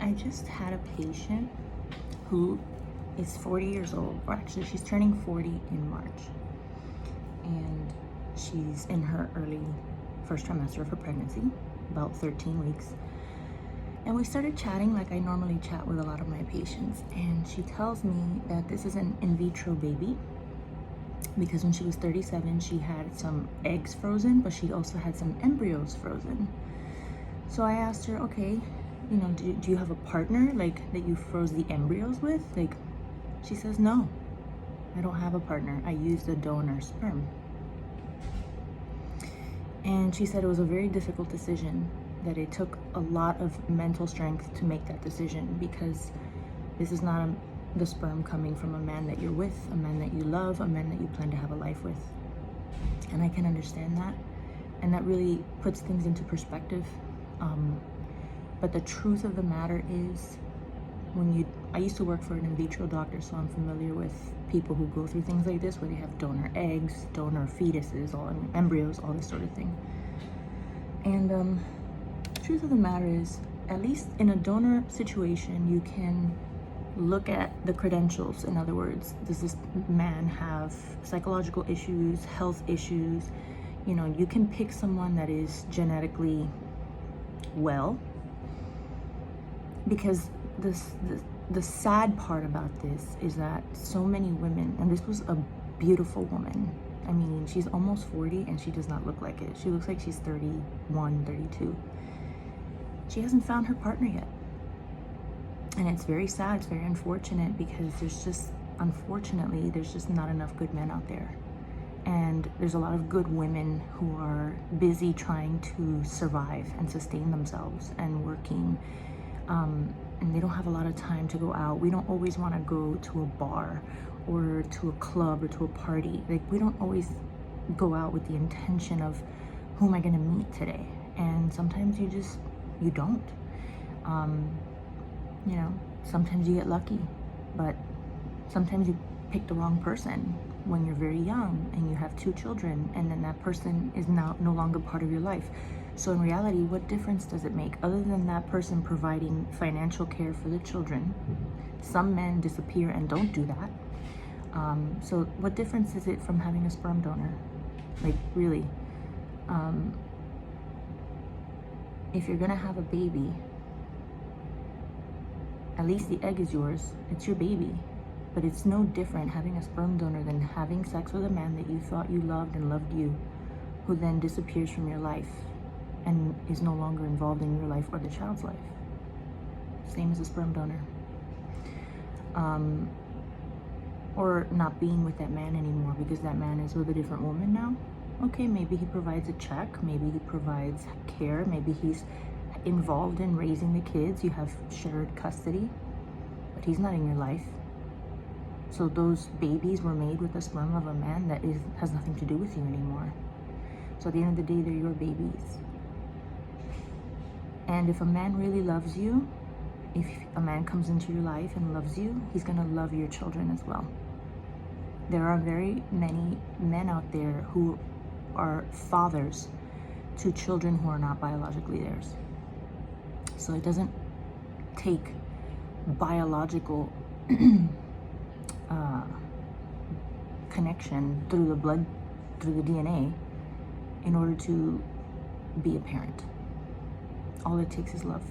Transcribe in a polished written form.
I just had a patient who is 40 years old, or actually she's turning 40 in March. And she's in her early first trimester of her pregnancy, about 13 weeks. And we started chatting like I normally chat with a lot of my patients. And she tells me that this is an in vitro baby because when she was 37, she had some eggs frozen, but she also had some embryos frozen. So I asked her, okay, you know, do you have a partner like that you froze the embryos with? Like, she says, no, I don't have a partner. I used a donor sperm. And she said it was a very difficult decision, that it took a lot of mental strength to make that decision, because this is not the sperm coming from a man that you're with, a man that you love, a man that you plan to have a life with. And I can understand that. And that really puts things into perspective. But the truth of the matter is, I used to work for an in vitro doctor, so I'm familiar with people who go through things like this, where they have donor eggs, donor fetuses, all embryos, all this sort of thing. And the truth of the matter is, at least in a donor situation, you can look at the credentials. In other words, does this man have psychological issues, health issues? You know, you can pick someone that is genetically well, because the sad part about this is that so many women, and this was a beautiful woman. I mean, she's almost 40 and she does not look like it. She looks like she's 31, 32. She hasn't found her partner yet. And it's very sad, it's very unfortunate, because unfortunately, there's just not enough good men out there. And there's a lot of good women who are busy trying to survive and sustain themselves and working. And they don't have a lot of time to go out. We don't always want to go to a bar or to a club or to a party. Like, we don't always go out with the intention of, who am I going to meet today? And sometimes you don't. You know, sometimes you get lucky, but sometimes you pick the wrong person when you're very young and you have 2 children, and then that person is now no longer part of your life. So in reality, what difference does it make other than that person providing financial care for the children? Some men disappear and don't do that. So what difference is it from having a sperm donor? Like, really, if you're gonna have a baby, at least the egg is yours. It's your baby. But it's no different having a sperm donor than having sex with a man that you thought you loved and loved you, who then disappears from your life and is no longer involved in your life or the child's life. Same as a sperm donor. Or not being with that man anymore because that man is with a different woman now. Okay, maybe he provides a check, maybe he provides care, maybe he's involved in raising the kids, you have shared custody, but he's not in your life. So those babies were made with the sperm of a man that has nothing to do with you anymore. So at the end of the day, they're your babies. And if a man really loves you, if a man comes into your life and loves you, he's gonna love your children as well. There are very many men out there who are fathers to children who are not biologically theirs. So it doesn't take biological connection through the blood, through the DNA, in order to be a parent. All it takes is love.